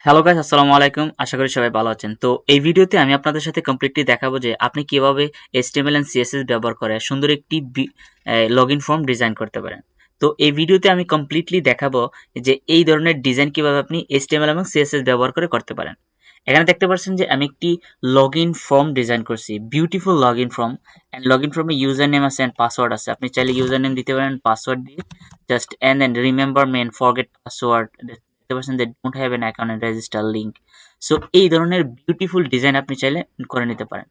Hello guys, আসসালামু আলাইকুম। আশা করি সবাই ভালো আছেন। তো এই ভিডিওতে আমি আপনাদের সাথে কমপ্লিটলি দেখাবো যে আপনি কিভাবে HTML এন্ড CSS ব্যবহার করে সুন্দর একটি লগইন ফর্ম ডিজাইন করতে পারেন। তো এই ভিডিওতে আমি কমপ্লিটলি দেখাবো যে এই ধরনের ডিজাইন কিভাবে আপনি HTML এবং CSS ব্যবহার করে করতে পারেন। এখানে দেখতে পাচ্ছেন যে আমি একটি লগইন ফর্ম ডিজাইন করছি, beautiful login form. And login ফর্মে ইউজার নেম আছে এন্ড পাসওয়ার্ড আছে। আপনি চাইলে ইউজার নেম দিতে পারেন, পাসওয়ার্ড দিয়ে just and then remember me and forget password. দেখতে পাচ্ছেন যে don't have an account and register link. So এই ধরনের বিউটিফুল ডিজাইন আপনি চাইলে করে নিতে পারেন।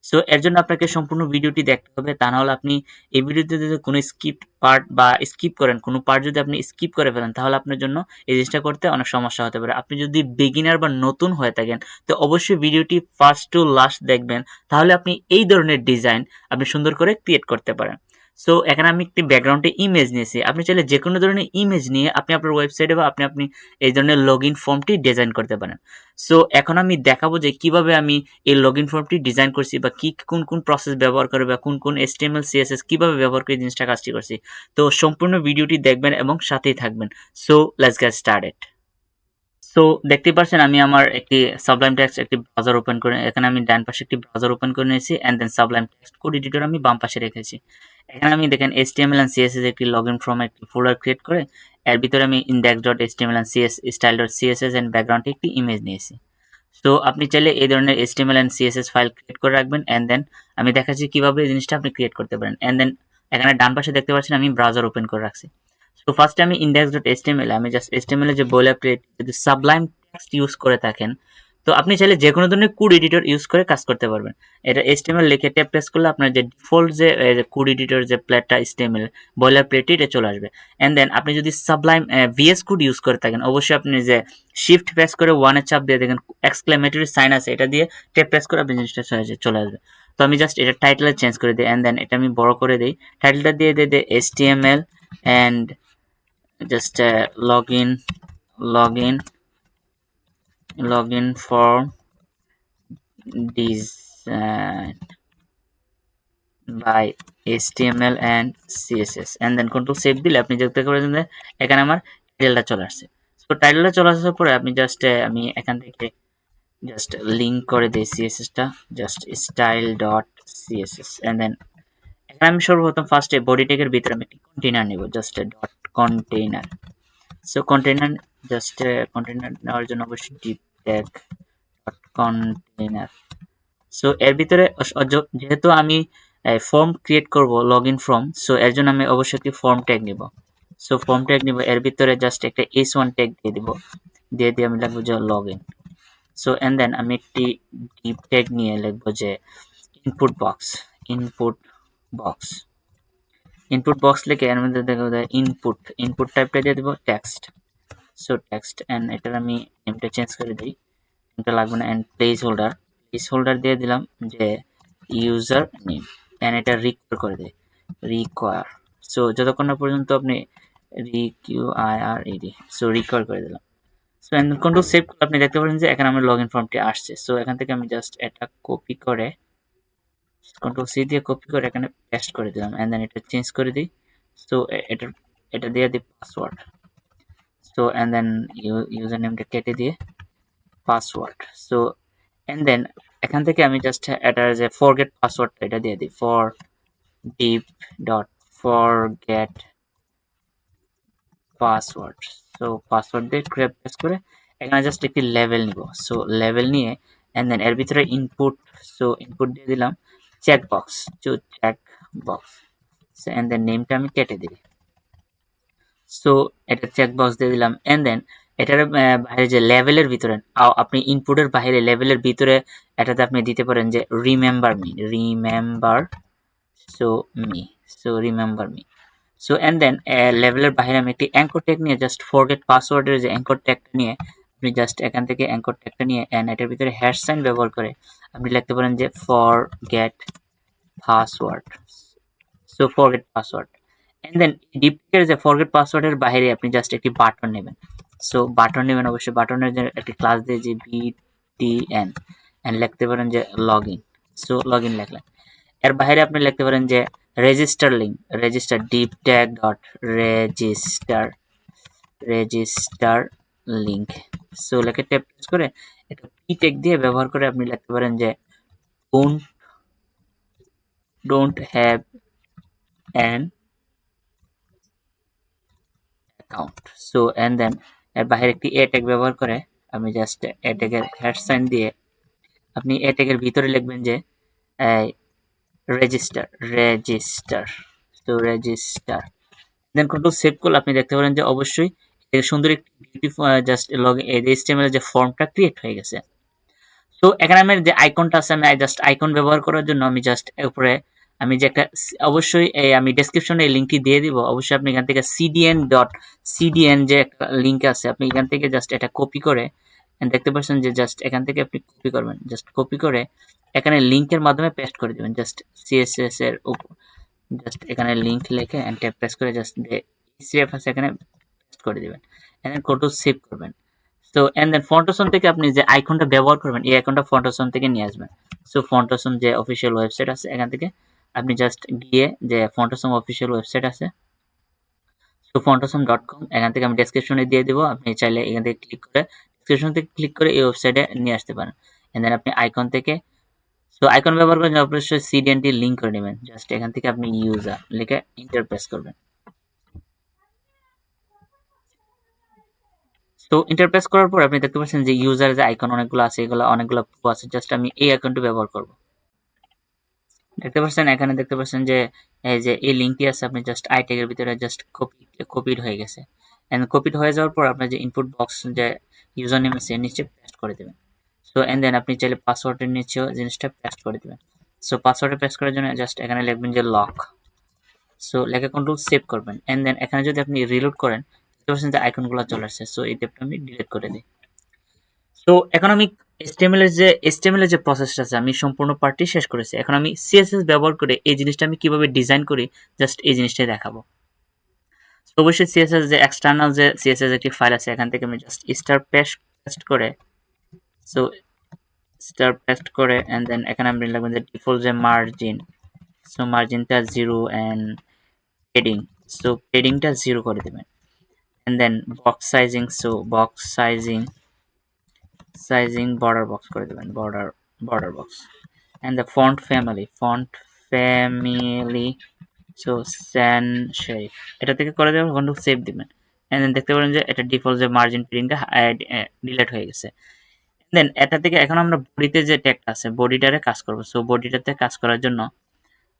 সো এর জন্য আপনাকে সম্পূর্ণ ভিডিওটি দেখতে হবে, তা নাহলে আপনি এই ভিডিওতে যদি কোনো স্কিপ পার্ট বা স্কিপ করেন, কোনো পার্ট যদি আপনি স্কিপ করে ফেলেন, তাহলে আপনার জন্য এই জিনিসটা করতে অনেক সমস্যা হতে পারে। আপনি যদি বিগিনার বা নতুন হয়ে থাকেন, তো অবশ্যই ভিডিওটি ফার্স্ট টু লাস্ট দেখবেন, তাহলে আপনি এই ধরনের ডিজাইন আপনি সুন্দর করে ক্রিয়েট করতে পারেন। সো এখানে আমি একটি ব্যাকগ্রাউন্ডে ইমেজ নিয়েছি। আপনি চাইলে যে কোনো ধরনের ইমেজ নিয়ে আপনি আপনার ওয়েবসাইটে বা আপনি এই ধরনের লগইন ফর্মটি ডিজাইন করতে পারেন। সো এখন আমি দেখাবো যে কিভাবে আমি এই লগইন ফর্মটি ডিজাইন করছি, বা কোন প্রসেস ব্যবহার করে, বা কোন HTML CSS কিভাবে ব্যবহার করে জিনিসটা কাজটি করছি। তো সম্পূর্ণ ভিডিওটি দেখবেন এবং সাথেই থাকবেন। So let's get started. So দেখতেই পাচ্ছেন আমি আমার একটি সাবলাইম টেক্সট একটি ব্রাউজার ওপেন করে, এখানে আমি ডান পাশে একটি ব্রাউজার ওপেন করে নিয়েছি and then sublime text code editor আমি বাম পাশে রেখেছি। এখানে আমি দেখেন HTML এন্ড CSS একটি লগইন ফর্ম একটি ফোল্ডার ক্রিয়েট করে এর ভিতরে আমি index.html and CS style.css and ব্যাকগ্রাউন্ডে একটি ইমেজ নিয়েছি। সো আপনি চাইলে এই ধরনের HTML and CSS file create করে রাখবেন এন্ড দেন আমি দেখাচ্ছি কিভাবে এই জিনিসটা আপনি ক্রিয়েট করতে পারেন। এন্ড দেন এখানে ডান পাশে দেখতে পাচ্ছেন আমি ব্রাউজার ওপেন করে রাখছি। তো ফার্স্টে আমি index.html আমি জাস্ট HTML এর যে boilerplate যদি সাবলাইম টেক্সট ইউজ করে থাকেন, তো আপনি চাইলে যে কোনো ধরনের কোড এডিটর ইউজ করে কাজ করতে পারবেন। এটা HTML লিখে ট্যাব প্রেস করলে আপনার যে ডিফল্ট যে কোড এডিটর যে প্লেটটা HTML boilerplate এটা চলে আসবে। এন্ড দেন আপনি যদি সাবলাইম VS কোড ইউজ করে থাকেন, অবশ্যই আপনি যে শিফট প্রেস করে ওয়ানের চাপ দিয়ে দেখেন এক্সক্লেমেটরি সাইন আছে, এটা দিয়ে ট্যাব প্রেস করে আপনি জিনিসটা চলে আসবে। তো আমি জাস্ট এটা টাইটেল চেঞ্জ করে দিই এন্ড দেন এটা আমি বড় করে দিই। টাইটেলটা দিয়ে দিই HTML and just login login form design by HTML and CSS and then control save দিলে আপনি দেখতে পাচ্ছেন যে এখানে আমার টাইটেলটা চলে আসছে। তো টাইটেলটা চলে আসার পরে আপনি জাস্ট আমি এখান থেকে জাস্ট লিংক করে দিই CSS টা, জাস্ট style.css and then এখানে আমি সর্বপ্রথম ফার্স্টে বডি ট্যাগের ভিতরে আমি একটি কন্টেইনার নেব, just dot container. So container just container নেওয়ার জন্য অবশ্যই deep tag dot container. So এর ভিতরে যেহেতু আমি ফর্ম ক্রিয়েট করব লগইন ফর্ম, সো এর জন্য আমি অবশ্যই একটি ফর্ম ট্যাগ নিব। সো ফর্ম ট্যাগ নিব, এর ভিতরে জাস্ট একটা h1 ট্যাগ দিয়ে দিব, দিয়ে আমি লিখবো যে লগইন। সো এন্ড দেন আমি একটি ডিপ ট্যাগ নিয়ে লিখবো যে input box. Input box input box লিখে এর মধ্যে দেখবো ইনপুট টাইপটা দিয়ে দেবো টেক্সট। সো টেক্সট এন্ড এটার আমি নেমটা চেঞ্জ করে দিই, নেমটা লাগবে না। এন্ড প্লেস হোল্ডার দিয়ে দিলাম যে ইউজার নেম এন্ড এটা রিকোয়ার করে দেয়, রিকোয়ার। সো যতক্ষণ না পর্যন্ত আপনি রিকিউআইআরইডি, সো রিকোয়ার করে দিলাম। সো এন্ড কন্ট্রোল সেভ করে আপনি দেখতে পাচ্ছেন যে এখানে আমার লগইন ফর্মটি আসছে। সো এখান থেকে আমি জাস্ট এটা কপি করে কন্ট্রোল সি দিয়ে কপি করে এখানে পেস্ট করে দিলাম এন্ড দেন এটা চেঞ্জ করে দিই। সো এটা দিয়ে দিই password. So and then user নেমটা কেটে দিয়ে পাসওয়ার্ড। সো এন্ড দেন এখান থেকে আমি জাস্ট এটার যে ফরগেট পাসওয়ার্ড এটা দিয়ে দিই, for div dot forget password. So password দিয়ে প্রেস করে এখানে জাস্ট একটি লেভেল নিব। সো লেভেল নিয়ে এন্ড দেন এর ভিতরে ইনপুট, সো ইনপুট দিয়ে দিলাম check box, check box. And then নেমটা আমি কেটে দিই। সো এটা চেক বক্স দিয়ে দিলাম এন্ড দেন এটার বাইরে যে লেভেলের ভিতরে আপনি ইনপুটের বাইরে লেভেলের ভিতরে এটাতে আপনি দিতে পারেন যে remember me, remember me. So and then লেভেলের বাইরে আমি একটি অ্যাঙ্কর ট্যাগ নিয়ে জাস্ট ফরগেট পাসওয়ার্ডের যে অ্যাঙ্কর ট্যাগটা নিয়ে আপনি জাস্ট এখান থেকে অ্যাঙ্কর ট্যাগটা নিয়ে এন্ড এটার ভিতরে হ্যাশ সাইন ব্যবহার করে আপনি লিখতে পারেন যে forget password. So forget password and then ডিপের যে ফরগেট পাসওয়ার্ডের বাইরে আপনি জাস্ট একটি বাটন নেবেন। সো বাটন নেবেন, অবশ্যই বাটনের যে একটি ক্লাস দিয়ে যে BTN এন্ড লিখতে পারেন যে লগইন। সো লগইন লিখলেন। এর বাইরে আপনি লিখতে পারেন যে register link, register deep tag dot register link. So লেখে ট্যাব প্রেস করে একটা পি ট্যাগ দিয়ে ব্যবহার করে আপনি লিখতে পারেন যে don't have an account. So and then এর বাইরে একটি এ ট্যাগ ব্যবহার করে আমি জাস্ট এ ট্যাগের হ্যাশ সাইন দিয়ে আপনি এ ট্যাগের ভিতরে লিখবেন যে রেজিস্টার তো রেজিস্টার দেন কন্ট্রোল সেভ করলে আপনি দেখতে পারেন যে অবশ্যই সুন্দর একটি বিউটিফুল জাস্ট লগ এইচটিএমএল যে ফর্মটা ক্রিয়েট হয়ে গেছে। তো এখানে আমার যে আইকনটা আছে আমি জাস্ট আইকন ব্যবহার করার জন্য আমি জাস্ট উপরে আমি যে একটা অবশ্যই আমি ডেসক্রিপশনে এই লিঙ্কটি দিয়ে দিব, অবশ্যই আপনি এখান থেকে cdn যে একটা লিঙ্ক আছে আপনি এখান থেকে জাস্ট এটা কপি করে দেখতে পাচ্ছেন যে জাস্ট এখান থেকে আপনি কপি করবেন, জাস্ট কপি করে এখানে লিঙ্কের মাধ্যমে পেস্ট করে দিবেন জাস্ট সিএসএস এর উপর জাস্ট এখানে লিঙ্ক লিখে এন্ড ট্যাব প্রেস করে জাস্ট সিএফ আছে এখানে পেস্ট করে দিবেন এন্ড দেন কন্ট্রোল সেভ করবেন। সো এন্ড দেন ফন্টোসন থেকে আপনি যে আইকনটা ব্যবহার করবেন এই আইকনটা ফন্টোসন থেকে নিয়ে আসবেন। সো ফন্টোসন যে অফিসিয়াল ওয়েবসাইট আছে এখান থেকে আপনি জাস্ট গিয়ে যে ফন্টোসন অফিসিয়াল ওয়েবসাইট আছে সো ফন্টোসন.com এখান থেকে আমি ডেসক্রিপশনে দিয়ে দিব, আপনি চাইলে এখান থেকে ক্লিক করে ডেসক্রিপশন থেকে ক্লিক করে এই ওয়েবসাইটে নিয়ে আসতে পারেন। এন্ড দেন আপনি আইকন থেকে সো আইকন ব্যবহার করে অবশ্যই সিডিএনটি লিংক করে নেবেন, জাস্ট এখান থেকে আপনি ইউজার লিখে এন্টার প্রেস করবেন। তো ইন্টারপ্রেস করার পর আপনি দেখতে পাচ্ছেন যে ইউজার যে আইকন অনেকগুলো আছে এগুলো অনেকগুলো প্রো আছে, জাস্ট আমি এই আইকনটি ব্যবহার করব। দেখতে পাচ্ছেন এখানে দেখতে পাচ্ছেন যে এই যে এই লিংকটি আছে আপনি জাস্ট আই ট্যাগের ভিতরে জাস্ট কপিড হয়ে গেছে এন্ড কপিড হয়ে যাওয়ার পর আপনার যে ইনপুট বক্স যে ইউজার নেম আছে নিচে পেস্ট করে দেবেন। সো এন্ড দেন আপনি চাইলে পাসওয়ার্ডের নিচেও জিনিসটা পেস্ট করে দেবেন। সো পাসওয়ার্ডে পেস্ট করার জন্য জাস্ট এখানে লিখবেন যে লক, সো লেখা কন্ট্রোল সেভ করবেন এন্ড দেন এখানে যদি আপনি রিলোড করেন দেখতে পাচ্ছেন যে আইকনগুলো চলে আসছে। সো এই ট্যাবটা আমি ডিলিট করে দিই। তো এখন আমি HTML এর যে প্রসেসটা আছে আমি সম্পূর্ণ পার্টটি শেষ করেছি। এখন আমি CSS ব্যবহার করে এই জিনিসটা আমি কিভাবে ডিজাইন করি জাস্ট এই জিনিসটাই দেখাবো। তো অবশ্যই CSS যে এক্সটার্নাল যে CSS একটি ফাইল আছে এখান থেকে আমি জাস্ট স্টার পেস্ট করে সো স্টার পেস্ট করে এন্ড দেন এখানে আমি লিখবেন যে ডিফল্ট যে মার্জিন, সো মার্জিনটা 0 এন্ড পেডিং, সো পেডিংটা 0 করে দিবেন and then box sizing, so box sizing border box করে দেবেন, border box and the font family so sans serif এটা থেকে করে দেবেন, কন্ট্রোল সেভ দিবেন and then দেখতে পারেন যে এটা ডিফল্ট যে মার্জিন প্রিন্টটা ডিলিট হয়ে গেছে। দেন এটা থেকে এখন আমরা বডিতে যে ট্যাগটা আছে বডিটারে কাজ করব। সো বডিটাতে কাজ করার জন্য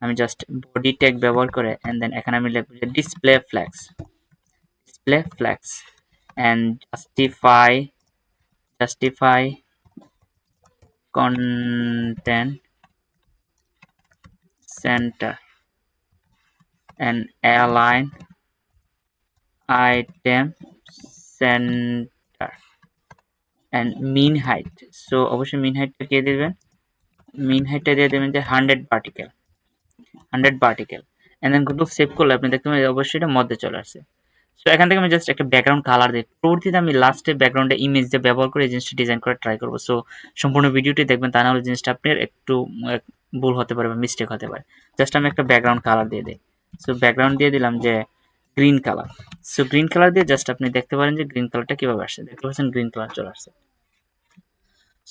আমি জাস্ট বডি ট্যাগ ব্যবহার করে and then এখানে আমি লিখব যে display flags and justify content center and align item center and mean height, so অবশ্যই mean height কে দিবেন, mean height টা দিয়ে দেবেন যে 100 vertical and then control save করলে আপনি দেখতে পাবেন অবশ্যই এটা মধ্যে চলে আসছে। সো এখান থেকে আমি জাস্ট একটা ব্যাকগ্রাউন্ড কালার দিই, পরবর্তীতে আমি লাস্টে ব্যাকগ্রাউন্ডে ইমেজ দিয়ে ব্যবহার করে এই জিনিসটা ডিজাইন করার ট্রাই করবো। সো সম্পূর্ণ ভিডিওটি দেখবেন, তা নাহলে জিনিসটা আপনার একটু ভুল হতে পারে বা মিস্টেক হতে পারে। জাস্ট আমি একটা ব্যাকগ্রাউন্ড কালার দিয়ে দিই, সো ব্যাকগ্রাউন্ড দিয়ে দিলাম যে green colour. So green colour দিয়ে জাস্ট আপনি দেখতে পারেন যে গ্রিন কালারটা কিভাবে আসছে, দেখতে পাচ্ছেন গ্রিন কালার চলে আসছে।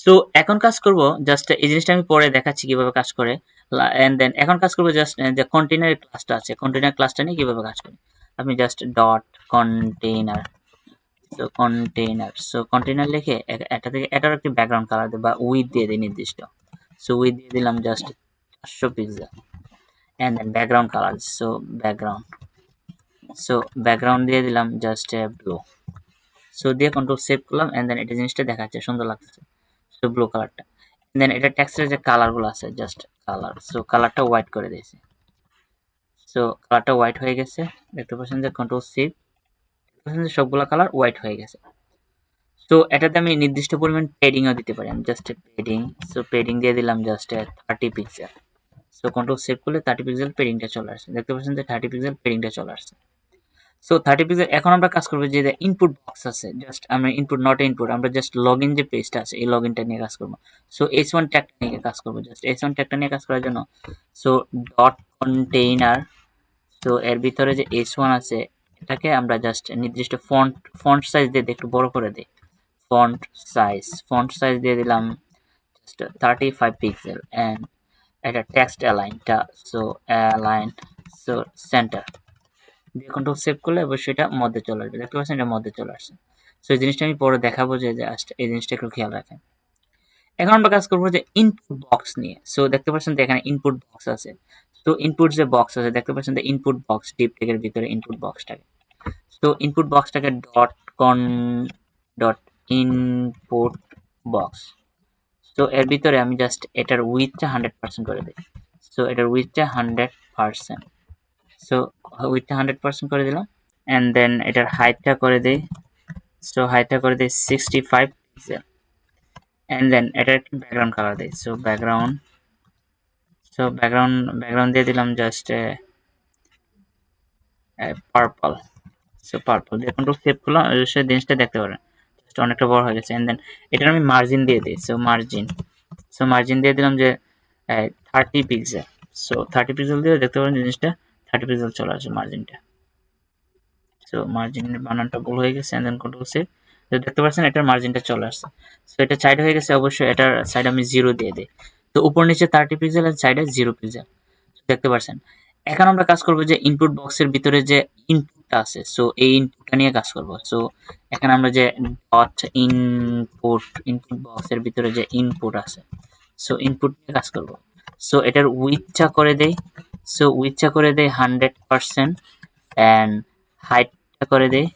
সো এখন কাজ করব জাস্ট এই জিনিসটা আমি পরে দেখাচ্ছি কিভাবে কাজ করে এন্ড দেন এখন কাজ করব জাস্ট যে কন্টেইনার ক্লাসটা আছে কন্টেইনার ক্লাসটা নিয়ে কিভাবে কাজ করে। আপনি just dot container, so container লিখে এটা থেকে এটার একটি ব্যাকগ্রাউন্ড কালার দেব বা উইথ দিয়ে দিই নির্দিষ্ট। সো উইথ দিয়ে দিলাম just 500 pixel and then background colour, so background দিয়ে দিলাম জাস্ট ব্লু। সো দিয়ে কন্ট্রোল সেভ করলাম এন্ড দেন এটা জিনিসটা দেখাচ্ছে সুন্দর লাগতেছে, সো ব্লু কালারটা দেন এটা টেক্সটের যে কালারগুলো আছে জাস্ট কালার, সো কালারটা হোয়াইট করে দিয়েছি। সো কালারটা হোয়াইট হয়ে গেছে, দেখতে পাচ্ছেন যে কন্ট্রোল সেভ, দেখতে পাচ্ছেন যে সবগুলো কালার হোয়াইট হয়ে গেছে। সো এটাতে আমি নির্দিষ্ট পরিমাণ পেডিংও দিতে পারি, আমি জাস্ট পেডিং, সো পেডিং দিয়ে দিলাম just 30 pixel. So control save করলে 30 পিক্সেল পেডিংটা চলে আসছে, দেখতে পাচ্ছেন যে 30 পিক্সেল পেডিংটা চলে আসছে। সো 30 পিক্সেল এখন আমরা কাজ করব যে ইনপুট বক্স আছে জাস্ট আমরা ইনপুট নট ইনপুট আমরা জাস্ট লগইন যে পেজটা আছে এই লগইনটা নিয়ে কাজ করব। সো h1 ট্যাগটা নিয়ে কাজ করব, জাস্ট h1 ট্যাগটা নিয়ে কাজ করার জন্য সো ডট কন্টেইনার, সো এর ভিতরে যে h1 আছে এটাকে আমরা জাস্ট নির্দিষ্ট ফন্ট সাইজ দিয়ে একটু বড় করে দেই, ফন্ট সাইজ দিয়ে দিলাম just 35 পিক্সেল এন্ড এটা টেক্সট অ্যালাইনটা সো অ্যালাইন সো সেন্টার দিয়ে কন্ট্রোল সেভ করলে অবশ্যই এটা মধ্যে চলে আসবে। দেখতে পাচ্ছেন এটা মধ্যে চলে আসছে। সো এই জিনিসটা আমি পরে দেখাবো যে জাস্ট এই জিনিসটা একটু খেয়াল রাখেন। এখন আমরা কাজ করবো যে ইনপুট বক্স নিয়ে। সো দেখতে পাচ্ছেন যে এখানে ইনপুট বক্স আছে। তো ইনপুট যে বক্স আছে দেখতে পাচ্ছেন যে ইনপুট বক্স ডিপ টেকের ভিতরে ইনপুট বক্সটাকে। তো ইনপুট বক্সটাকে ডট কন ডট ইনপুট বক্স। তো এর ভিতরে আমি জাস্ট এটার উইথটা 100% করে দিই। সো এটার উইথটা 100%। সো উইথটা 100% করে দিলাম এন্ড দেন এটার হাইটটা করে দেই। সো হাইটটা করে দেই 65 পিক্সেল এন্ড দেন এটা একটা ব্যাকগ্রাউন্ড কালার দেই। সো ব্যাকগ্রাউন্ড দিয়ে দিলাম জাস্ট পার্পল। সো পার্পল দিয়ে কন্ট্রোল সেভ করলাম, সেই জিনিসটা দেখতে পারেন জাস্ট অনেকটা বড় হয়ে গেছে। এন্ড দেন এটার আমি মার্জিন দিয়ে দিই। সো মার্জিন দিয়ে দিলাম যে 30 পিক্সেল। সো 30 পিক্সেল দিয়ে দেখতে পারেন জিনিসটা 30 পিক্সেল চলে আসে মার্জিনটা। সো মার্জিনের বানানটা ভুল হয়ে গেছে এন্ড দেন কন্ট্রোল সেভ। দেখতে পাচ্ছেন এটার মার্জিনটা চলে আসছে। সো এটা সাইড হয়ে গেছে, অবশ্যই এটার সাইড আমি 0 দিয়ে দিই। তো উপর নিচে 30 পিক্সেল আর সাইডে 0 পিক্সেল দেখতে পাচ্ছেন। এখন আমরা কাজ করব যে ইনপুট বক্সের ভিতরে যে ইনপুটটা আছে, সো এই ইনপুটটা নিয়ে কাজ করব। সো এখানে আমরা যে ডট ইনপুট বক্সের ভিতরে যে ইনপুট আছে, সো ইনপুট নিয়ে কাজ করব। সো এটার উইথটা করে দেই। সো উইথটা করে দেই 100% এন্ড হাইটটা করে দেই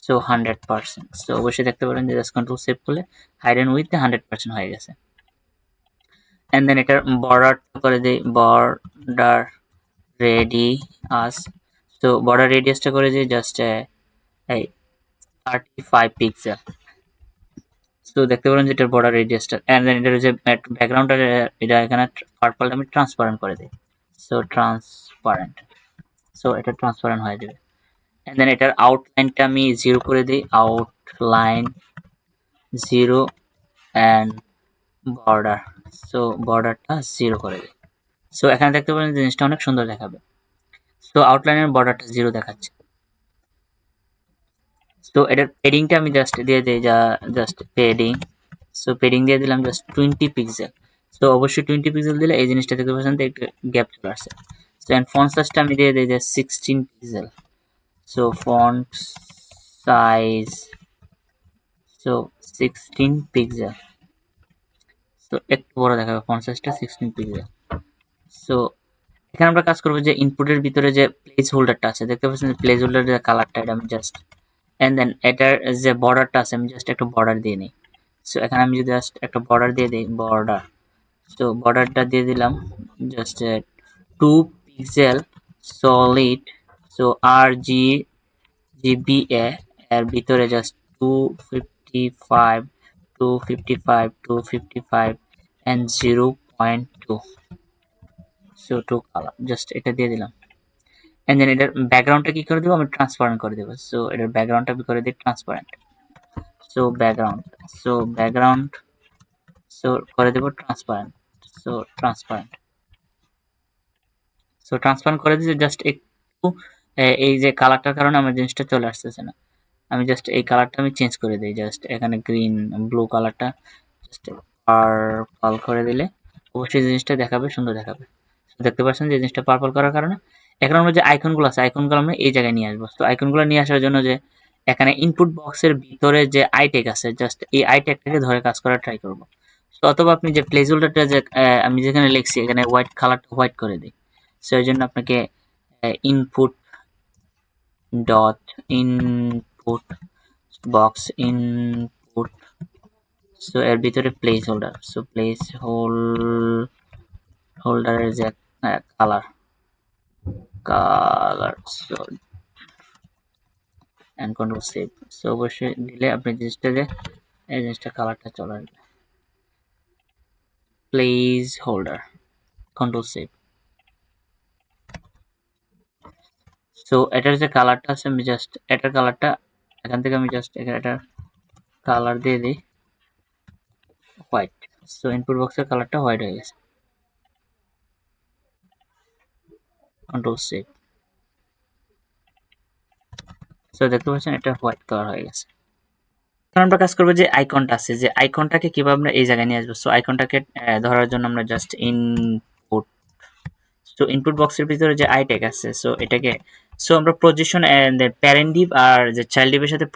সো 100%। সো অবশ্যই দেখতে পারেন যে জাস্ট কন্ট্রোল সেভ করলে হাইট এন্ড উইথ 100% হয়ে গেছে। এন্ড দেন এটার বর্ডারটা করে দেই বর্ডার রেডিয়াস। তো বর্ডার রেডিয়াসটা করে দিই জাস্ট এই 35 পিক্সেল। সো দেখতে পারেন যে এটার বর্ডার রেডিয়াসটা এন্ড দেন এটার যে ব্যাকগ্রাউন্ডটা এটা এখানে পার্পলটা আমি ট্রান্সপারেন্ট করে দিই। So transparent. সো এটা ট্রান্সপারেন্ট হয়ে যাবে। এন্ড দেন এটার আউটলাইনটা আমি 0 করে দিই। Outline 0 and border. সো বর্ডারটা 0 করে দিই। সো এখানে দেখতে পারেন জিনিসটা অনেক সুন্দর দেখাবে। সো আউটলাইনের বর্ডারটা 0 দেখাচ্ছে। তো এটার পেডিংটা আমি জাস্ট দিয়ে দিই জাস্ট পেডিং। সো পেডিং দিয়ে দিলাম জাস্ট 20 পিক্সেল। তো অবশ্যই 20 পিক্সেল দিলে এই জিনিসটা দেখতে পাচ্ছেন যে একটু গ্যাপ চলে আসছে। সো এন্ড ফন্ট সাইজটা আমি দিয়ে দিই যে 16 pixel. So font size so 16 pixel. So একটু বড় দেখাবে ফন্ট সাইজটা 16 পিক্সেল। সো এখানে আমরা কাজ করবো যে ইনপুটের ভিতরে যে প্লেস হোল্ডারটা আছে দেখতে পাচ্ছেন যে প্লেস হোল্ডারের যে কালারটা এটা আমি জাস্ট এন্ড দেন এটার যে বর্ডারটা আছে আমি জাস্ট একটা বর্ডার দিয়ে নিই। সো এখানে আমি যদি জাস্ট একটা বর্ডার দিয়ে দিই বর্ডার। সো বর্ডারটা দিয়ে দিলাম just 2 pixel solid. So R G GBA এর ভিতরে just 255 255 and 0.2। So 2 colour just এটা দিয়ে দিলাম এন্ড দেন এটার ব্যাকগ্রাউন্ডটা কি করে দেবো আমি ট্রান্সপারেন্ট করে দেবো। সো এটার ব্যাকগ্রাউন্ডটা আমি করে দিই ট্রান্সপারেন্ট। সো ব্যাকগ্রাউন্ড সো করে দেবো ট্রান্সপারেন্ট। সো ট্রান্সপারেন্ট করে দিয়েছি জাস্ট একটু এই যে কালারটার কারণে আমার জিনিসটা চলে আসতেছে না। আমি জাস্ট এই কালারটা আমি চেঞ্জ করে দিই জাস্ট এখানে গ্রিন ব্লু কালারটা জাস্ট পার্পল করে দিলে অবশ্যই জিনিসটা দেখাবে, সুন্দর দেখাবে। দেখতে পাচ্ছেন যে জিনিসটা পার্পল করার কারণে এখন আমরা যে আইকনগুলো আছে আইকনগুলো আমরা এই জায়গায় নিয়ে আসবো। তো আইকনগুলো নিয়ে আসার জন্য যে এখানে ইনপুট বক্সের ভিতরে যে আই ট্যাগ আছে জাস্ট এই আই ট্যাগটাকে ধরে কাজ করার ট্রাই করব। তো অথবা আপনি যে প্লেস হোল্ডারটা যে আমি যেখানে লিখছি এখানে হোয়াইট কালারটা হোয়াইট করে দিই। সো এই জন্য আপনাকে input dot input box input so এর ভিতরে প্লেস হোল্ডার। সো প্লেস হোল্ডারের যে colour so and control save. So অবশ্যই দিলে আপনি জিনিসটা যে এই জিনিসটা কালারটা চলে আসবে। Place holder control save. So এটার যে কালারটা আছে আমি জাস্ট এটার কালারটা এখান থেকে আমি জাস্ট এটার কালার দিয়ে দিই হোয়াইট। সো ইনপুট বক্সের কালারটা হোয়াইট হয়ে গেছে। Control save. সো দেখতে পাচ্ছেন এটা হোয়াইট কালার হয়ে গেছে। এখন আমরা কাজ করবো যে আইকনটা আছে, যে আইকনটাকে কিভাবে আমরা এই জায়গায় নিয়ে আসবো। সো আইকনটাকে ধরার জন্য আমরা জাস্ট ইনপুট, সো ইনপুট বক্সের ভিতরে যে আই ট্যাগ আছে, সো এটাকে, সো আমরা পজিশন প্যারেন্ট ডিভ আর যে চাইল্ড ডিভের সাথে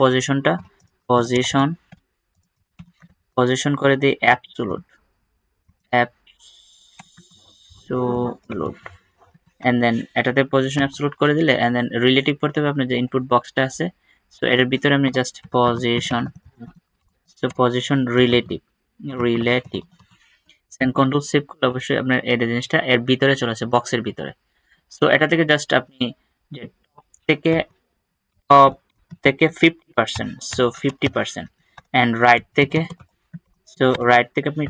পজিশন করে দিই অ্যাবসোলুট এন্ড দেন এটাতে পজিশন অ্যাবসোলুট করে দিলে এন্ড দেন রিলেটিভ করতে হবে আপনার যে ইনপুট বক্সটা আছে। সো এটার ভিতরে আপনি just position relative send control save করলে অবশ্যই আপনার এই জিনিসটা এর ভিতরে চলে আসে, বক্সের ভিতরে। সো এটা থেকে জাস্ট আপনি যে টপ থেকে 50%, সো 50% এন্ড রাইট থেকে আপনি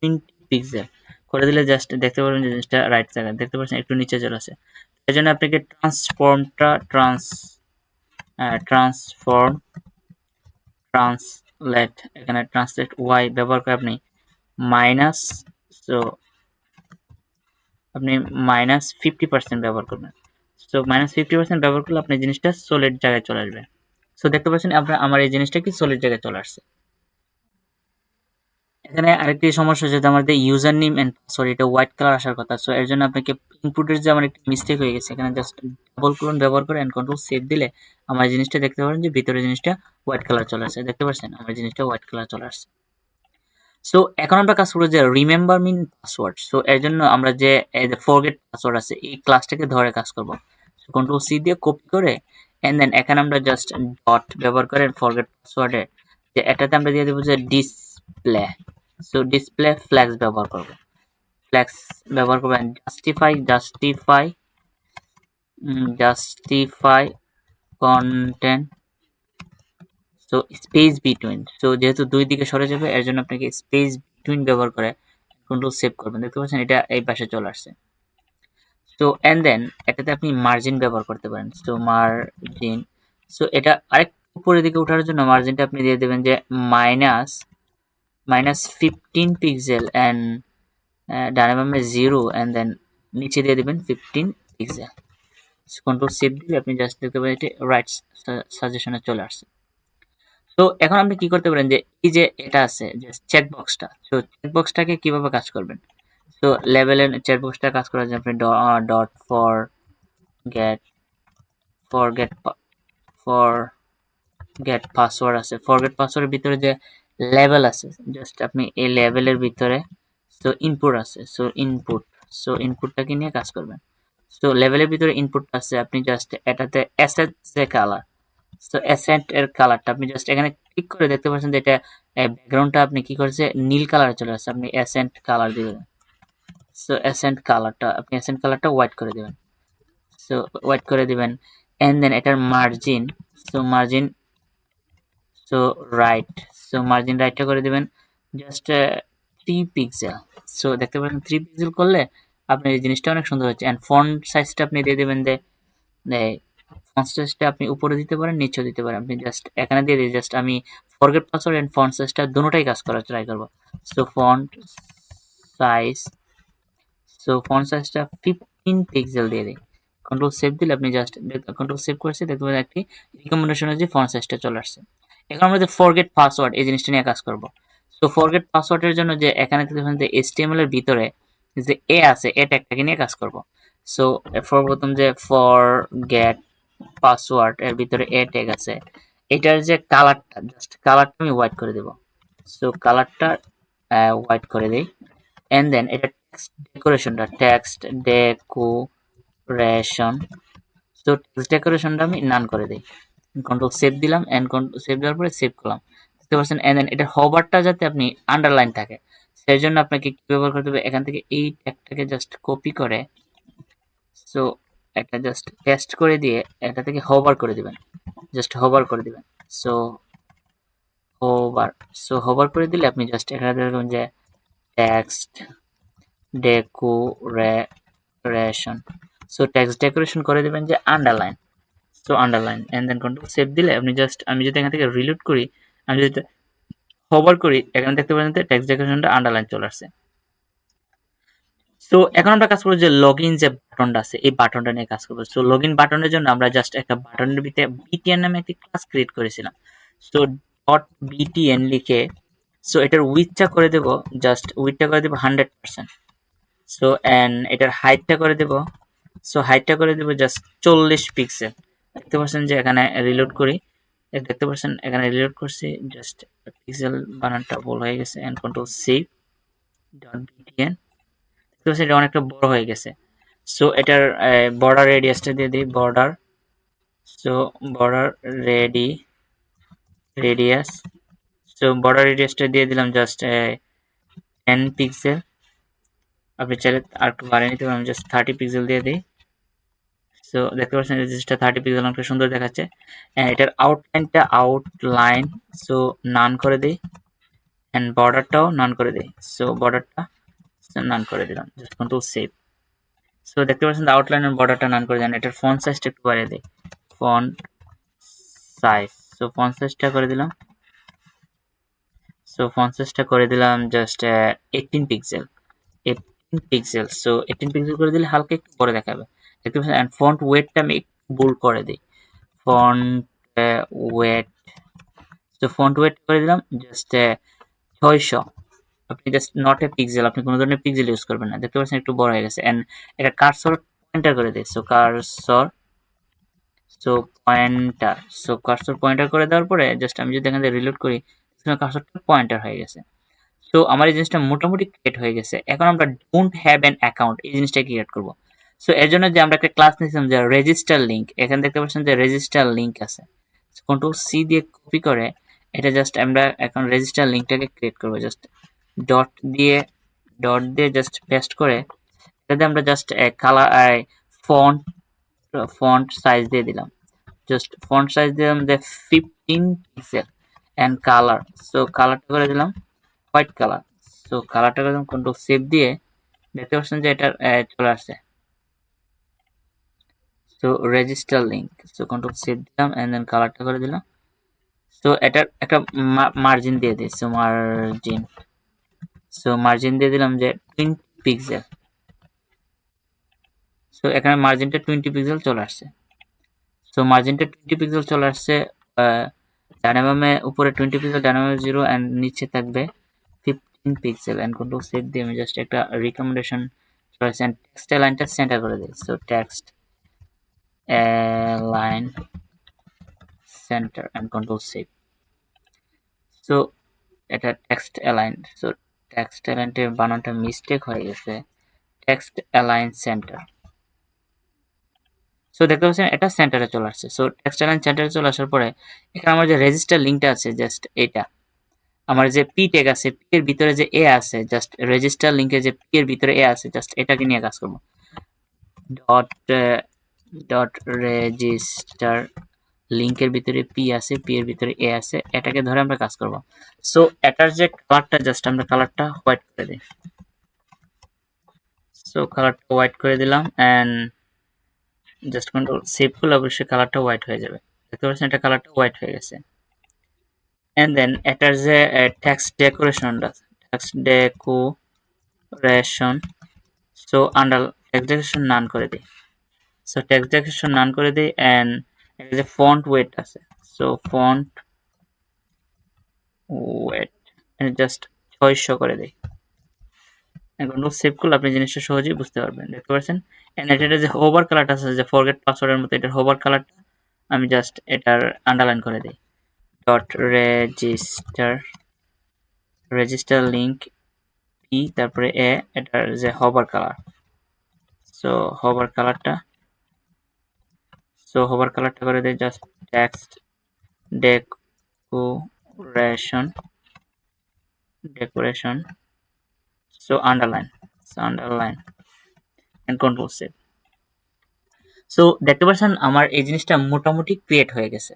20 পিক্সেল করে দিলে জাস্ট দেখতে পারবেন যে জিনিসটা রাইট জায়গায় দেখতে পাচ্ছেন একটু নিচে চলে আসে। এই জন্য আপনাকে ট্রান্সলেট এখানে ট্রান্সলেট ওয়াই ব্যবহার করে আপনি মাইনাস, সো আপনি -50% ব্যবহার করবেন। সো -50% ব্যবহার করলে আপনার জিনিসটা সলিড জায়গায় চলে আসবে। সো দেখতে পাচ্ছেন আপনার আমার এই জিনিসটা কি সলিড জায়গায় চলে আসছে। এখানে আরেকটি সমস্যা যেটা আমাদের ইউজার নেম এন্ড পাসওয়ার্ড এটা হোয়াইট কালার আসার কথা। সো এর জন্য আপনাকে ইনপুটের যে আমার একটা মিস্টেক হয়ে গেছে, এখানে জাস্ট ডাবল কোলন ব্যবহার করে এন্ড কন্ট্রোল সেভ দিলে আমার জিনিসটা দেখতে পারেন যে ভিতরে জিনিসটা হোয়াইট কালার চলে আসছে। দেখতে পাচ্ছেন আমার জিনিসটা হোয়াইট কালার চলে আসছে। সো এখন আমরা কাজ করবো যে রিমেম্বার মিন পাসওয়ার্ড। সো এর জন্য আমরা যে ফরগেট পাসওয়ার্ড আছে এই ক্লাসটাকে ধরে কাজ করব। কন্ট্রোল সি দিয়ে কপি করে এন্ড দেন এখানে আমরা জাস্ট ডট ব্যবহার করে ফরগেট পাসওয়ার্ডে যে এটাতে আমরা দিয়ে দেবো যে ডিসপ্লে। সো ডিসপ্লে ফ্ল্যাক্স ব্যবহার করব, ফ্ল্যাক্স ব্যবহার করবেন justify content, so space between. So যেহেতু দুই দিকে সরে যাবে এর জন্য আপনাকে স্পেস বিটুইন ব্যবহার করে কন্ট্রোল সেভ করবেন। দেখতে পাচ্ছেন এটা এই পাশে চলে আসছে। সো এন্ড দেন এটাতে আপনি মার্জিন ব্যবহার করতে পারেন। সো মার্জিন, সো এটা আরেক উপরের দিকে ওঠার জন্য মার্জিনটা আপনি দিয়ে দেবেন যে -15 পিক্সেল এন্ড ডানে বামে 0 এন্ড দেন নিচে দিয়ে দিবেন 15 পিক্সেল। কন্ট্রোল সেভ দিলে আপনি জাস্ট দেখতে পাবেন এটা রাইট সাজেশনে চলে আসছে। তো এখন আপনি কি করতে পারেন যে এই যে এটা আছে যে চেকবক্সটা, তো চেকবক্সটাকে কিভাবে কাজ করবেন। তো লেভেলের চেকবক্সটা কাজ করার জন্য আপনি ডট ফরগেট পাসওয়ার্ড আছে, ফরগেট পাসওয়ার্ডের ভিতরে যে লেভেল আছে জাস্ট আপনি এই লেভেলের ভিতরে সো ইনপুট আছে, সো ইনপুটটাকে নিয়ে কাজ করবেন। সো লেভেলের ভিতরে ইনপুট আছে, আপনি জাস্ট এটাতে অ্যাসেট যে কালার, সো অ্যাসেন্ট এর কালারটা আপনি জাস্ট এখানে ক্লিক করে দেখতে পাচ্ছেন যে এটা ব্যাকগ্রাউন্ডটা আপনি কি করেছে নীল কালারে চলে আসছে। আপনি অ্যাসেন্ট কালার দিবেন, সো অ্যাসেন্ট কালারটা হোয়াইট করে দিবেন। সো হোয়াইট করে দিবেন এন্ড দেন এটার মার্জিন, সো মার্জিন রাইটটা করে দিবেন জাস্ট 3 পিক্সেল। সো দেখতে পাচ্ছেন 3 পিক্সেল করলে আপনার এই জিনিসটা অনেক সুন্দর হচ্ছে। এন্ড ফন্ট সাইজটা আপনি দিয়ে দিবেন যে ফন্ট সাইজটা আপনি উপরে দিতে পারেন নিচেও দিতে পারেন। আপনি জাস্ট এখানে দিয়ে দিই জাস্ট আমি ফরগেট পাসওয়ার্ড এন্ড ফন্ট সাইজটা দুটোটাই কাজ করার ট্রাই করব। সো সাইজ ফন্ট সাইজটা 15 পিক্সেল দিয়ে দিই। কন্ট্রোল সেভ দিলে আপনি জাস্ট কন্ট্রোল সেভ করেছি দেখতে পাবেন একটি রিকমেন্ডেশন যে ফন্ট সাইজটা চলে আসছে। এখন আমরা যে ফরগেট পাসওয়ার্ড এই জিনিসটা নিয়ে কাজ করব। তো ফরগেট পাসওয়ার্ডের জন্য যে এখানে দেখবেন যে HTML এর ভিতরে যে এ আছে এ ট্যাগটাকে নিয়ে কাজ করব। সো সর্বপ্রথম যে ফরগেট পাসওয়ার্ড এর ভিতরে এ ট্যাগ আছে, এটার যে কালারটা জাস্ট কালারটা আমি হোয়াইট করে দেব। সো কালারটা হোয়াইট করে দেই এন্ড দেন এটা টেক্সট ডেকোরেশন, সো টেক্সট ডেকোরেশনটা আমি নান করে দেই। কন্ট্রোল সেভ দিলাম এন্ড সেভ দেওয়ার পরে সেভ করলাম। দেখতে পাচ্ছেন এন্ড দেন এটা হভারটা যাতে আপনি আন্ডারলাইন থাকে সেই জন্য আপনাকে কি ব্যবহার করতে হবে, এখান থেকে এই ট্যাগটাকে জাস্ট কপি করে সো একটা জাস্ট পেস্ট করে দিয়ে এটা থেকে হোভার করে দিবেন, জাস্ট হোভার করে দিবেন। সো হোভার করে দিলে আপনি জাস্ট এখানে দেখবেন যে text decoration, so text decoration করে দিবেন যে underline, so underline and then control save দিলে আপনি জাস্ট আমি যদি এখান থেকে রিলোড করি, আমি যদি হোভার করি এখানে দেখতে পাচ্ছেন যে টেক্সট ডেকোরেশনটা আন্ডারলাইন চলে আসছে। সো এখন আমরা কাজ করবো যে লগইন যে বাটনটা আছে এই বাটনটা নিয়ে কাজ করবো। সো লগইন বাটনের জন্য আমরা জাস্ট একটা বাটনের ভিতরে বিটিআর নামে একটি ক্লাস ক্রিয়েট করেছিলাম। সো ডট বিটিএন লিখে সো এটার উইথটা করে দেব, জাস্ট উইথটা করে দেব 100%। সো এন্ড এটার হাইটটা করে দেব, সো হাইটটা করে দেব জাস্ট 40 পিক্সেল। দেখতে পাচ্ছেন যে এখানে রিলোড করি, দেখতে পাচ্ছেন এখানে রিলোড করছি, জাস্ট পিক্সেল বানানটা ভুল হয়ে গেছে and control save dot BTN. দেখতে পাচ্ছেন এটা অনেকটা বড় হয়ে গেছে। সো এটার বর্ডার রেডিয়াসটা দিয়ে দিই, border, so border radius, so border রেডিয়াসটা দিয়ে দিলাম জাস্ট 10 পিক্সেল। আপনি চাইলে আর একটু বাড়িয়ে নিতে পারেন, জাস্ট 30 পিক্সেল দিয়ে দিই। সো দেখতে পাচ্ছেন জিনিসটা 30 পিক্সেল অনেকটা সুন্দর দেখাচ্ছে। এটার আউটলাইন সো নান করে দিই এন্ড বর্ডারটাও নান করে দিই। সো বর্ডারটা নান করে দিলাম, জাস্ট কন্ট্রোল সেভ। সো দেখতে পাচ্ছেন আউটলাইন এন্ড বর্ডারটা নান করে দেন। এটার ফন্ট সাইজটা একটু বাড়িয়ে দিই, ফন্ট সাইজ, সো ফন্ট সাইজটা করে দিলাম, সো ফন্ট সাইজটা করে দিলাম just 18 pixel, 18 pixel. So 18 pixel করে দিলে হালকা একটু বড় দেখাবে, দেখতে পাচ্ছেন। এন্ড ফন্ট ওয়েটটা আমি একটু বোল্ড করে দিই, ফন্ট ওয়েট, তো ফন্ট ওয়েট করে দিলাম জাস্ট 600। আপনি জাস্ট নট এ পিক্সেল, আপনি কোনো ধরনের পিক্সেল ইউজ করবেন না। দেখতে পাচ্ছেন একটু বড় হয়ে গেছে। এন্ড এটা কার্সর পয়েন্টার করে দিই, so cursor, so pointer, so cursor pointer করে দেওয়ার পরে জাস্ট আমি যদি এখান থেকে রিলোড করি, কার্সরটা পয়েন্টার হয়ে গেছে। তো আমার এই জিনিসটা মোটামুটি ক্রিয়েট হয়ে গেছে। এখন আমরা ডোন্ট হ্যাভ অ্যান অ্যাকাউন্ট এই জিনিসটা ক্রিয়েট করব। সো এর জন্য যে আমরা একটা ক্লাস নিয়েছিলাম যে রেজিস্টার লিংক, এখানে দেখতে পাচ্ছেন যে রেজিস্টার লিংক আছে, কন্ট্রোল সি দিয়ে কপি করে এটা জাস্ট আমরা এখন রেজিস্টার লিংকটাকে ক্রিয়েট করব। জাস্ট ডট দিয়ে জাস্ট পেস্ট করে এটাতে আমরা just colour font font size দিয়ে দিলাম, জাস্ট ফন্ট সাইজ দিলাম যে 15 পিক্সেল এন্ড কালার, সো কালারটা করে দিলাম হোয়াইট কালার। সো কালারটা করে দিলাম, কন্ট্রোল সেভ দিয়ে দেখতে পাচ্ছেন যে এটা চলে আসছে। So register link, so control save দিলাম এন্ড দেন কালারটা করে দিলাম। সো এটার একটা মার্জিন দিয়ে দিই, সো মার্জিন দিয়ে দিলাম যে 20 পিক্সেল। সো এখানে মার্জিনটা 20 পিক্সেল চলে আসছে। সো মার্জিনটা 20 পিক্সেল চলে আসছে। ডায়নামে উপরে 20 পিক্সেল, ডায়নামে 0 এন্ড নিচে থাকবে 15 পিক্সেল। এন্ড কন্ট্রোল সেভ দিয়ে আমি জাস্ট একটা রিকমেন্ডেশন চলে আসছে। এন্ড টেক্সট লাইনটা সেন্টার করে দিই, so text line centre and control save. So এটা টেক্সট অ্যালাইন, সো টেক্সট অ্যালাইনটের বানানটা মিস্টেক হয়ে গেছে, টেক্সট অ্যালাইন সেন্টার। সো দেখতে পাচ্ছেন এটা সেন্টারে চলে আসছে। সো টেক্সট অ্যালাইন সেন্টারে চলে আসার পরে এখানে আমার যে রেজিস্টার লিংকটা আছে জাস্ট এটা, আমার যে পি ট্যাগ আছে, পি এর ভিতরে যে এ আছে, জাস্ট রেজিস্টার লিংকে যে পি এর ভিতরে এ আছে, জাস্ট এটাকে নিয়ে কাজ করব। ডট ডট রেজিস্টার লিংকের ভিতরে পি আছে, পি এর ভিতরে এ আছে, এটাকে ধরে আমরা কাজ করব। সো এটার যে কালারটা জাস্ট আমরা কালারটা হোয়াইট করে দিই। সো কালারটা হোয়াইট করে দিলাম এন্ড জাস্ট কন্ট্রোল সেভ করলে অবশ্যই কালারটা হোয়াইট হয়ে যাবে। দেখতে পাচ্ছেন এটা কালারটা হোয়াইট হয়ে গেছে। এন্ড দেন এটার যে টেক্সট ডেকোরেশনটা, text decoration, so under text decoration নান করে দিই। সো টেক্সট ডেকোরেশন নান করে দিই এন্ড এটা যে ফন্ট ওয়েট আছে, সো ফন্ট ওয়েট জাস্ট 600 করে দিই। এখন সেভ করলে আপনি জিনিসটা সহজেই বুঝতে পারবেন। দেখতে পাচ্ছেন এন্ড এটা যে হোভার কালারটা আছে যে ফরগেট পাসওয়ার্ডের মতো, এটার হোভার কালারটা আমি জাস্ট এটার আন্ডারলাইন করে দিই। ডট রেজিস্টার লিংক পি তারপরে এ, এটার যে হোভার কালার, সো হোভার কালারটা, সো হোভার কালারটা করে দেই just text decoration, so underline and control save. So দেখতে পাচ্ছেন আমার এই জিনিসটা মোটামুটি ক্রিয়েট হয়ে গেছে।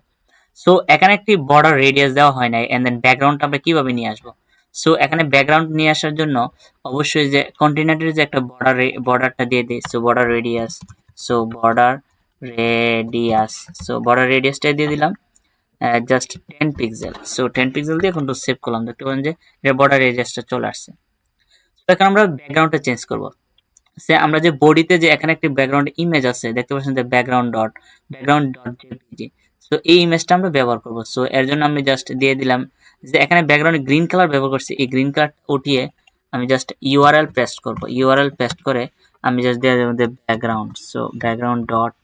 সো এখানে একটি বর্ডার রেডিয়াস দেওয়া হয় নাই এন্ড দেন ব্যাকগ্রাউন্ডটা আমরা কিভাবে নিয়ে আসবো। সো এখানে ব্যাকগ্রাউন্ড নিয়ে আসার জন্য অবশ্যই যে কন্টেনারের যে একটা বর্ডারটা দিয়ে দিই, so border radius, so border রেডিয়াসটা দিয়ে দিলাম জাস্ট 10 পিক্সেল। সো 10 পিক্সেল দিয়ে কন্ট্রোল সেভ করলাম। দেখতে পাবেন যে এটা বর্ডার রেডিয়াসটা চলে আসছে। তো এখন আমরা ব্যাকগ্রাউন্ডটা চেঞ্জ করব। আমরা যে বডিতে যে এখানে একটি ব্যাকগ্রাউন্ড ইমেজ আছে দেখতে পাচ্ছেন যে ব্যাকগ্রাউন্ড ডট জেপিজি। সো এই ইমেজটা আমরা ব্যবহার করব। সো এর জন্য আমি জাস্ট দিয়ে দিলাম যে এখানে ব্যাকগ্রাউন্ডে গ্রিন কালার ব্যবহার করছি, এই গ্রিন কালার উঠিয়ে আমি জাস্ট ইউআরএল পেস্ট করব। ইউআরএল পেস্ট করে আমি জাস্ট দিয়ে দেবো যে background. So background dot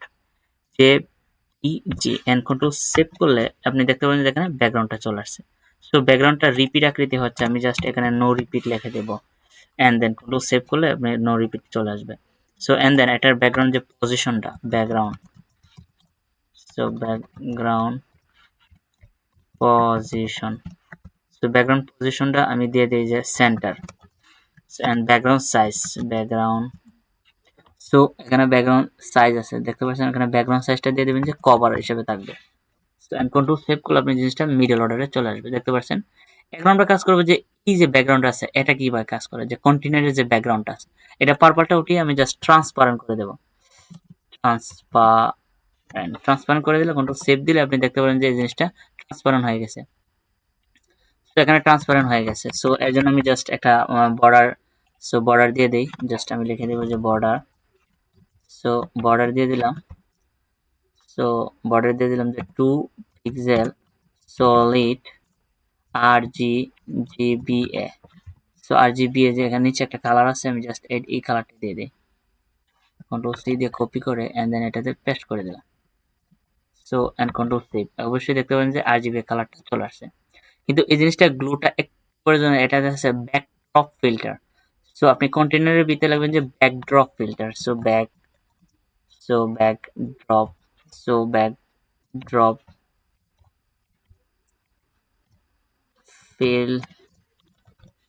JPG and control save করলে আপনি দেখতে পাবেন যে এখানে ব্যাকগ্রাউন্ডটা চলে আসছে। সো ব্যাকগ্রাউন্ডটা রিপিট আকৃতি হচ্ছে, আমি জাস্ট এখানে নো রিপিট লিখে দেবো এন্ড দেন কন্ট্রোল সেভ করলে আপনি নো রিপিট চলে আসবে। সো এন্ড দেন এটার ব্যাকগ্রাউন্ড যে পজিশনটা ব্যাকগ্রাউন্ড পজিশন। সো ব্যাকগ্রাউন্ড পজিশনটা আমি দিয়ে দিই যে centre and background size background. So এখানে ব্যাকগ্রাউন্ড সাইজ আছে দেখতে পাচ্ছেন, এখানে ব্যাকগ্রাউন্ড সাইজটা দিয়ে দেবেন যে কভার হিসেবে থাকবে। সো এন্ড কন্ট্রোল সেভ করলে আপনি জিনিসটা মিডল অর্ডারে চলে আসবে দেখতে পাচ্ছেন। এখন আমরা কাজ করবো যে এই যে ব্যাকগ্রাউন্ড আছে এটা কিভাবে কাজ করে, যে কন্টেনারের যে ব্যাকগ্রাউন্ডটা আছে এটা পারপালটা উঠিয়ে আমি জাস্ট ট্রান্সপারেন্ট করে দেবো। ট্রান্সপারেন্ট করে দিলে কন্ট্রোল সেভ দিলে আপনি দেখতে পারেন যে এই জিনিসটা ট্রান্সপারেন্ট হয়ে গেছে। তো এখানে ট্রান্সপারেন্ট হয়ে গেছে। সো এর জন্য আমি জাস্ট একটা বর্ডার, সো বর্ডার দিয়ে দেই, জাস্ট আমি লিখে দেবো যে বর্ডার। সো বর্ডার দিয়ে দিলাম। সো বর্ডার দিয়ে দিলাম যে 2 pixel solid RGBA। So RGBA যে এখানে নিচে একটা কালার আছে আমি জাস্ট এই কালারটা দিয়ে দিই, কন্ট্রোল সি দিয়ে কপি করে এন্ড দেন এটাতে পেস্ট করে দিলাম। সো এন্ড কন্ট্রোল সেভ, অবশ্যই দেখতে পাবেন যে RGBA কালারটা চলে আসছে। কিন্তু এই জিনিসটা গ্লুটা একটু প্রয়োজন, এটা হচ্ছে ব্যাকড্রপ ফিল্টার। সো আপনি কন্টেনারের ভিতরে লাগবেন যে backdrop filter. Backdrop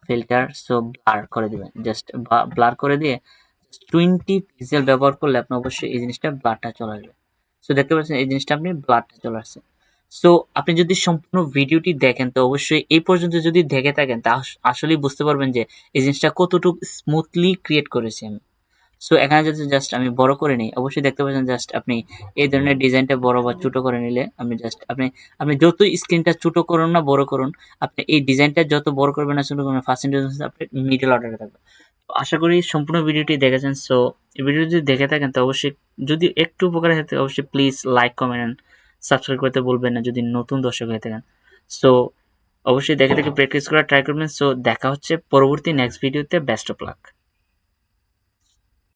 filter. So blur করে দিবেন, জাস্ট ব্লার করে দিয়ে 20 পিক্সেল ব্যবহার করলে আপনি অবশ্যই এই জিনিসটা ব্লারটা চলে আসবে। সো দেখতে পাচ্ছেন এই জিনিসটা আপনি ব্লারটা চলে আসছে। সো আপনি যদি সম্পূর্ণ ভিডিওটি দেখেন তো অবশ্যই এই পর্যন্ত যদি দেখে থাকেন তা আসলেই বুঝতে পারবেন যে এই জিনিসটা কতটুকু স্মুথলি ক্রিয়েট করেছি আমি। সো এখানে যদি জাস্ট আমি বড় করে নিই, অবশ্যই দেখতে পাচ্ছেন জাস্ট আপনি এই ধরনের ডিজাইনটা বড় বা ছোট করে নিলে আমি জাস্ট আপনি যত স্ক্রিনটা ছোট করুন না বড় করুন, আপনি এই ডিজাইনটা যত বড় করবেন না ছোট করবেন, ফার্স্ট ইন্টারেস্ট আপনি মিডল অর্ডারে থাকবে। তো আশা করি সম্পূর্ণ ভিডিওটি দেখেছেন। সো এই ভিডিও যদি দেখে থাকেন তো অবশ্যই, যদি একটু উপকার হয়ে থাকে অবশ্যই প্লিজ লাইক কমেন্ট সাবস্ক্রাইব করতে বলবেন না যদি নতুন দর্শক হয়ে থাকেন। সো অবশ্যই দেখে দেখে প্র্যাকটিস করা ট্রাই করবেন। সো দেখা হচ্ছে পরবর্তী নেক্সট ভিডিওতে। Best of luck.